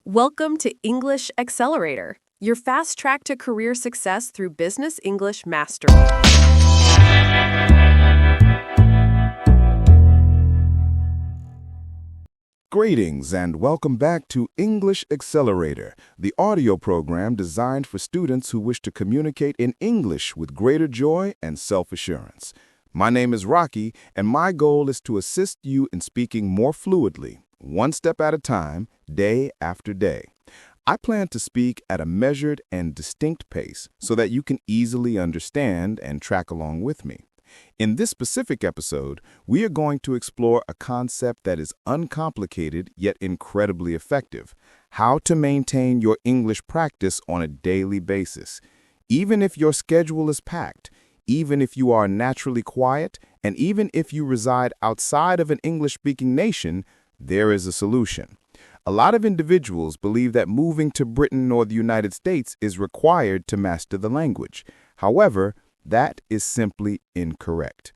Welcome to English Accelerator, your fast track to career success through business English mastery. Greetings and welcome back to English Accelerator, the audio program designed for students who wish to communicate in English with greater joy and self-assurance. My name is Rocky, and my goal is to assist you in speaking more fluently, one step at a time, day after day. I plan to speak at a measured and distinct pace so that you can easily understand and track along with me. In this specific episode, we are going to explore a concept that is uncomplicated yet incredibly effective: how to maintain your English practice on a daily basis. Even if your schedule is packed, even if you are naturally quiet, and even if you reside outside of an English-speaking nation, there is a solution. A lot of individuals believe that moving to Britain or the United States is required to master the language. However, that is simply incorrect.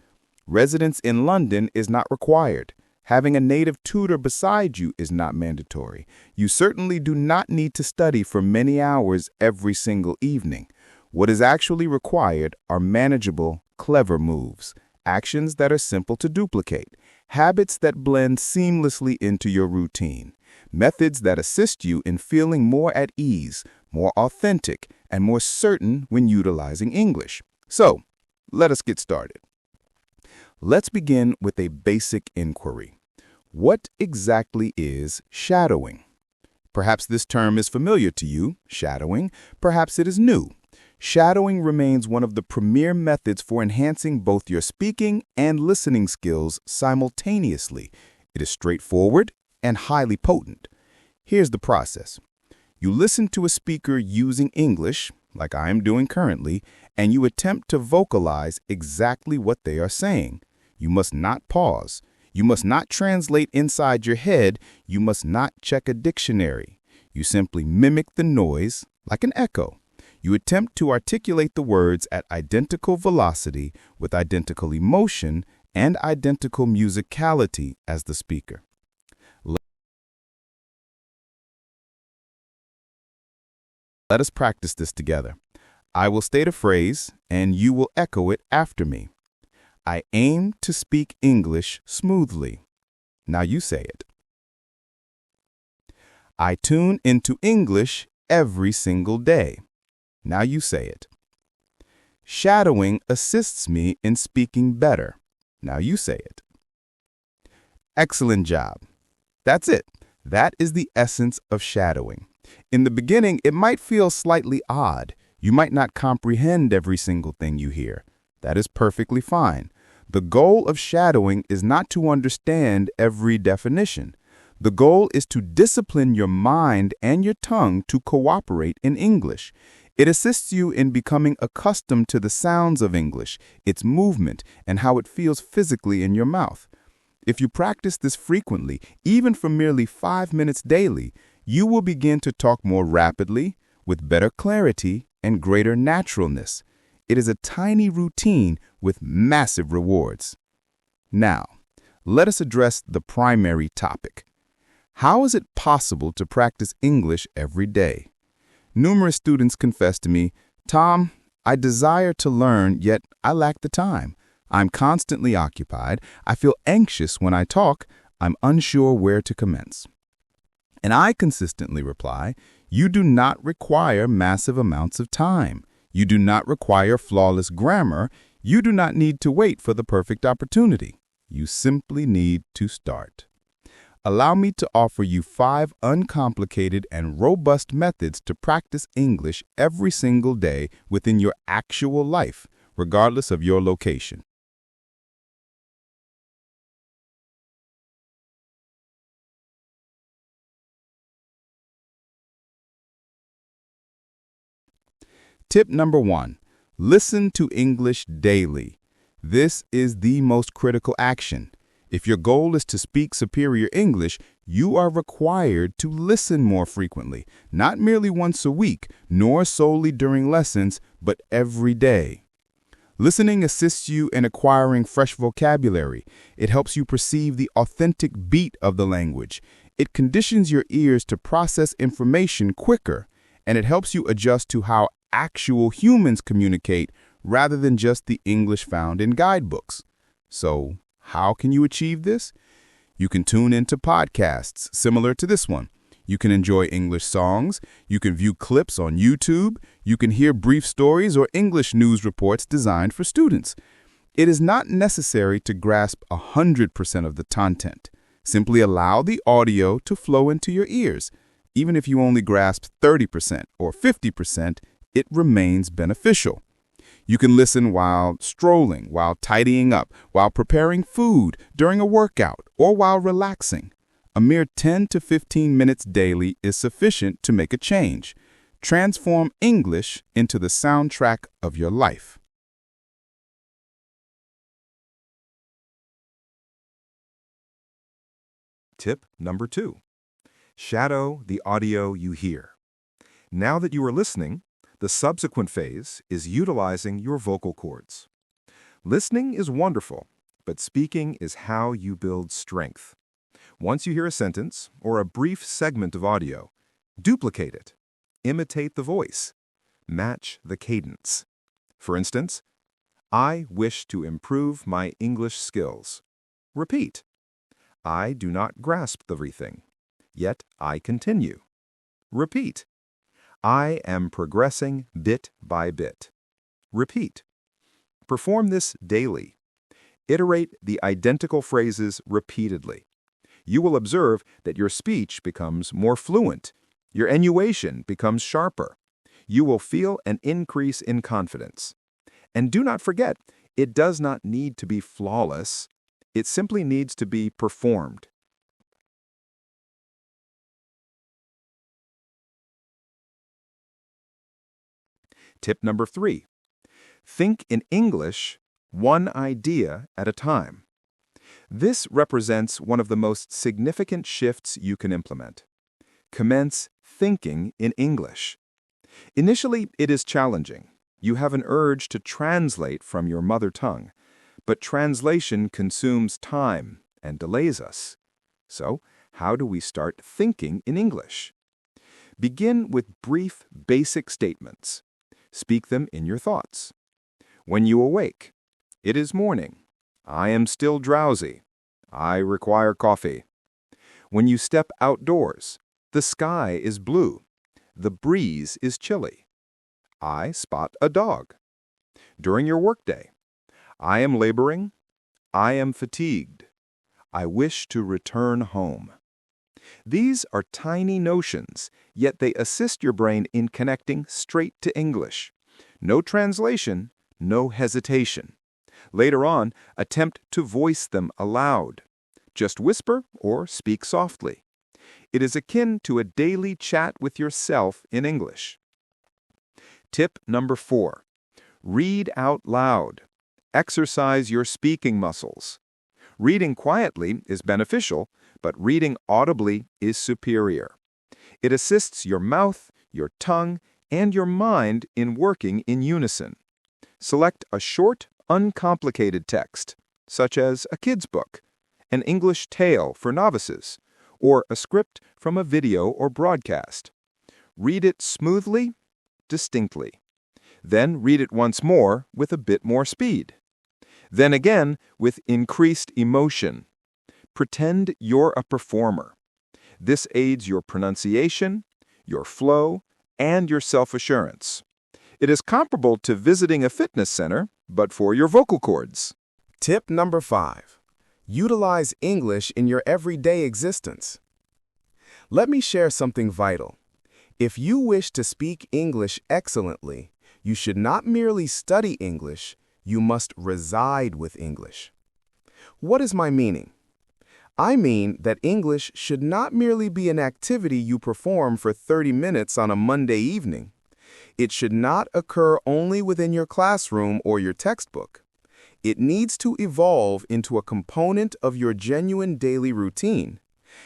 Residence in London is not required. Having a native tutor beside you is not mandatory. You certainly do not need to study for many hours every single evening. What is actually required are manageable, clever moves, actions that are simple to duplicate, habits that blend seamlessly into your routine, methods that assist you in feeling more at ease, more authentic, and more certain when utilizing English. So, let us get started. Let's begin with a basic inquiry. What exactly is shadowing? Perhaps this term is familiar to you, shadowing. Perhaps it is new. Shadowing remains one of the premier methods for enhancing both your speaking and listening skills simultaneously. It is straightforward and highly potent. Here's the process. You listen to a speaker using English, like I am doing currently, and you attempt to vocalize exactly what they are saying. You must not pause. You must not translate inside your head. You must not check a dictionary. You simply mimic the noise like an echo. You attempt to articulate the words at identical velocity with identical emotion and identical musicality as the speaker. Let us practice this together. I will state a phrase, and you will echo it after me. I aim to speak English smoothly. Now you say it. I tune into English every single day. Now you say it. Shadowing assists me in speaking better. Now you say it. Excellent job. That's it. That is the essence of shadowing. In the beginning, it might feel slightly odd. You might not comprehend every single thing you hear. That is perfectly fine. The goal of shadowing is not to understand every definition. The goal is to discipline your mind and your tongue to cooperate in English. It assists you in becoming accustomed to the sounds of English, its movement, and how it feels physically in your mouth. If you practice this frequently, even for merely 5 minutes daily, you will begin to talk more rapidly, with better clarity and greater naturalness. It is a tiny routine with massive rewards. Now, let us address the primary topic. How is it possible to practice English every day? Numerous students confess to me, Tom, I desire to learn, yet I lack the time. I'm constantly occupied. I feel anxious when I talk. I'm unsure where to commence. And I consistently reply, you do not require massive amounts of time. You do not require flawless grammar. You do not need to wait for the perfect opportunity. You simply need to start. Allow me to offer you 5 uncomplicated and robust methods to practice English every single day within your actual life, regardless of your location. Tip number 1, listen to English daily. This is the most critical action. If your goal is to speak superior English, you are required to listen more frequently, not merely once a week, nor solely during lessons, but every day. Listening assists you in acquiring fresh vocabulary. It helps you perceive the authentic beat of the language. It conditions your ears to process information quicker, and it helps you adjust to how actual humans communicate rather than just the English found in guidebooks. So, how can you achieve this? You can tune into podcasts similar to this one. You can enjoy English songs, you can view clips on YouTube, you can hear brief stories or English news reports designed for students. It is not necessary to grasp 100% of the content. Simply allow the audio to flow into your ears. Even if you only grasp 30% or 50%, it remains beneficial. You can listen while strolling, while tidying up, while preparing food, during a workout, or while relaxing. A mere 10 to 15 minutes daily is sufficient to make a change. Transform English into the soundtrack of your life. Tip number 2. Shadow the audio you hear. Now that you are listening, the subsequent phase is utilizing your vocal cords. Listening is wonderful, but speaking is how you build strength. Once you hear a sentence or a brief segment of audio, duplicate it. Imitate the voice. Match the cadence. For instance, I wish to improve my English skills. Repeat. I do not grasp everything, yet I continue. Repeat. I am progressing bit by bit. Repeat. Perform this daily. Iterate the identical phrases repeatedly. You will observe that your speech becomes more fluent. Your enunciation becomes sharper. You will feel an increase in confidence. And do not forget, it does not need to be flawless. It simply needs to be performed. Tip number 3. Think in English one idea at a time. This represents one of the most significant shifts you can implement. Commence thinking in English. Initially, it is challenging. You have an urge to translate from your mother tongue, but translation consumes time and delays us. So, how do we start thinking in English? Begin with brief, basic statements. Speak them in your thoughts. When you awake, it is morning. I am still drowsy. I require coffee. When you step outdoors, the sky is blue. The breeze is chilly. I spot a dog. During your workday, I am laboring. I am fatigued. I wish to return home. These are tiny notions, yet they assist your brain in connecting straight to English. No translation, no hesitation. Later on, attempt to voice them aloud. Just whisper or speak softly. It is akin to a daily chat with yourself in English. Tip number 4. Read out loud. Exercise your speaking muscles. Reading quietly is beneficial, but reading audibly is superior. It assists your mouth, your tongue, and your mind in working in unison. Select a short, uncomplicated text, such as a kid's book, an English tale for novices, or a script from a video or broadcast. Read it smoothly, distinctly. Then read it once more with a bit more speed. Then again with increased emotion. Pretend you're a performer. This aids your pronunciation, your flow, and your self-assurance. It is comparable to visiting a fitness center, but for your vocal cords. Tip number 5. Utilize English in your everyday existence. Let me share something vital. If you wish to speak English excellently, you should not merely study English, you must reside with English. What is my meaning? I mean that English should not merely be an activity you perform for 30 minutes on a Monday evening. It should not occur only within your classroom or your textbook. It needs to evolve into a component of your genuine daily routine,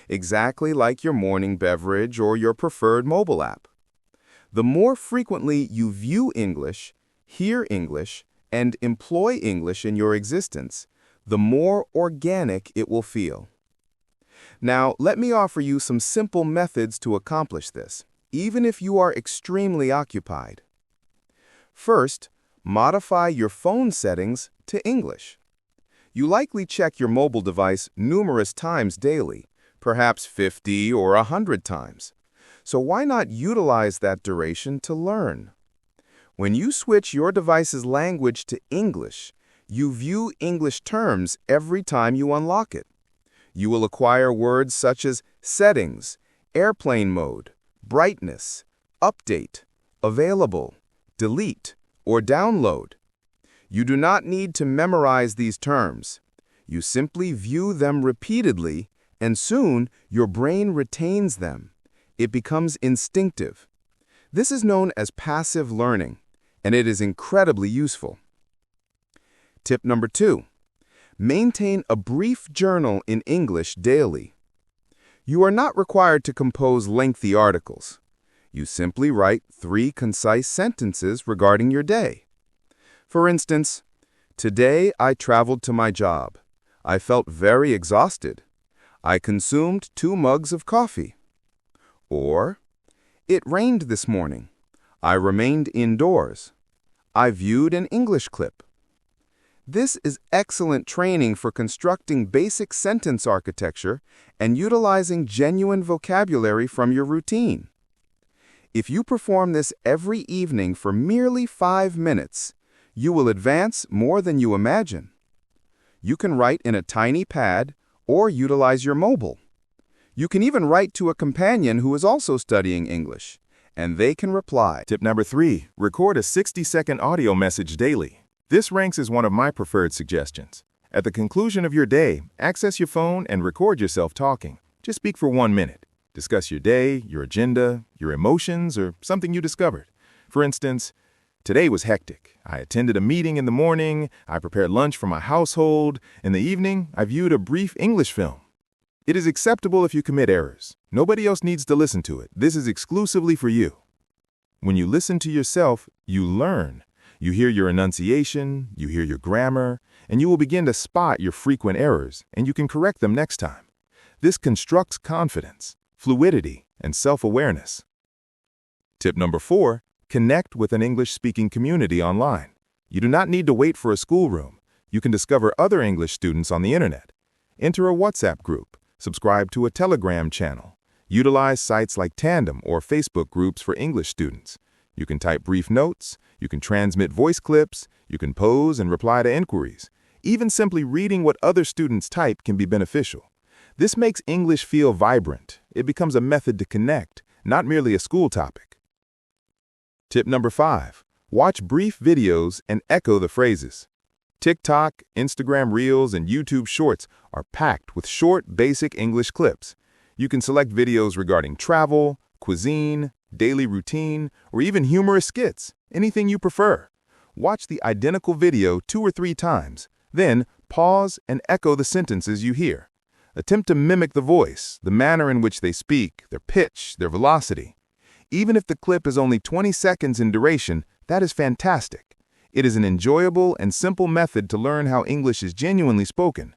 exactly like your morning beverage or your preferred mobile app. The more frequently you view English, hear English, and employ English in your existence, the more organic it will feel. Now, let me offer you some simple methods to accomplish this, even if you are extremely occupied. First, modify your phone settings to English. You likely check your mobile device numerous times daily, perhaps 50 or 100 times. So why not utilize that duration to learn? When you switch your device's language to English, you view English terms every time you unlock it. You will acquire words such as settings, airplane mode, brightness, update, available, delete, or download. You do not need to memorize these terms. You simply view them repeatedly, and soon your brain retains them. It becomes instinctive. This is known as passive learning, and it is incredibly useful. Tip number 2. Maintain a brief journal in English daily. You are not required to compose lengthy articles. You simply write 3 concise sentences regarding your day. For instance, today I traveled to my job. I felt very exhausted. I consumed 2 mugs of coffee. Or, it rained this morning. I remained indoors. I viewed an English clip. This is excellent training for constructing basic sentence architecture and utilizing genuine vocabulary from your routine. If you perform this every evening for merely 5 minutes, you will advance more than you imagine. You can write in a tiny pad or utilize your mobile. You can even write to a companion who is also studying English, and they can reply. Tip number 3. Record a 60-second audio message daily. This ranks as one of my preferred suggestions. At the conclusion of your day, access your phone and record yourself talking. Just speak for 1 minute. Discuss your day, your agenda, your emotions, or something you discovered. For instance, today was hectic. I attended a meeting in the morning, I prepared lunch for my household. In the evening, I viewed a brief English film. It is acceptable if you commit errors. Nobody else needs to listen to it. This is exclusively for you. When you listen to yourself, you learn. You hear your enunciation, you hear your grammar, and you will begin to spot your frequent errors, and you can correct them next time. This constructs confidence, fluidity, and self-awareness. Tip number 4, connect with an English-speaking community online. You do not need to wait for a schoolroom. You can discover other English students on the internet. Enter a WhatsApp group, subscribe to a Telegram channel, utilize sites like Tandem or Facebook groups for English students. You can type brief notes, you can transmit voice clips, you can pose and reply to inquiries. Even simply reading what other students type can be beneficial. This makes English feel vibrant. It becomes a method to connect, not merely a school topic. Tip number 5. Watch brief videos and echo the phrases. TikTok, Instagram Reels, and YouTube Shorts are packed with short, basic English clips. You can select videos regarding travel, cuisine, daily routine, or even humorous skits, anything you prefer. Watch the identical video 2 or 3 times, then pause and echo the sentences you hear. Attempt to mimic the voice, the manner in which they speak, their pitch, their velocity. Even if the clip is only 20 seconds in duration, that is fantastic. It is an enjoyable and simple method to learn how English is genuinely spoken.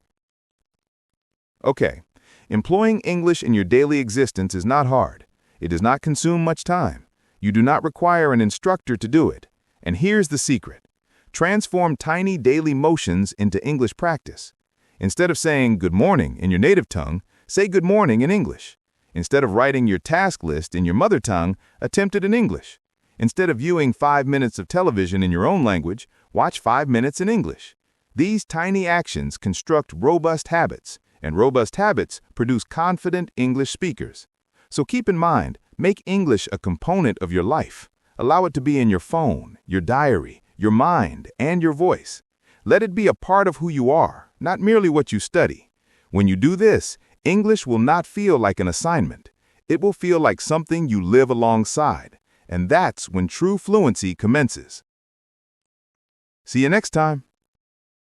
Okay, employing English in your daily existence is not hard. It does not consume much time. You do not require an instructor to do it. And here's the secret. Transform tiny daily motions into English practice. Instead of saying good morning in your native tongue, say good morning in English. Instead of writing your task list in your mother tongue, attempt it in English. Instead of viewing 5 minutes of television in your own language, watch 5 minutes in English. These tiny actions construct robust habits, and robust habits produce confident English speakers. So keep in mind, make English a component of your life. Allow it to be in your phone, your diary, your mind, and your voice. Let it be a part of who you are, not merely what you study. When you do this, English will not feel like an assignment. It will feel like something you live alongside, and that's when true fluency commences. See you next time.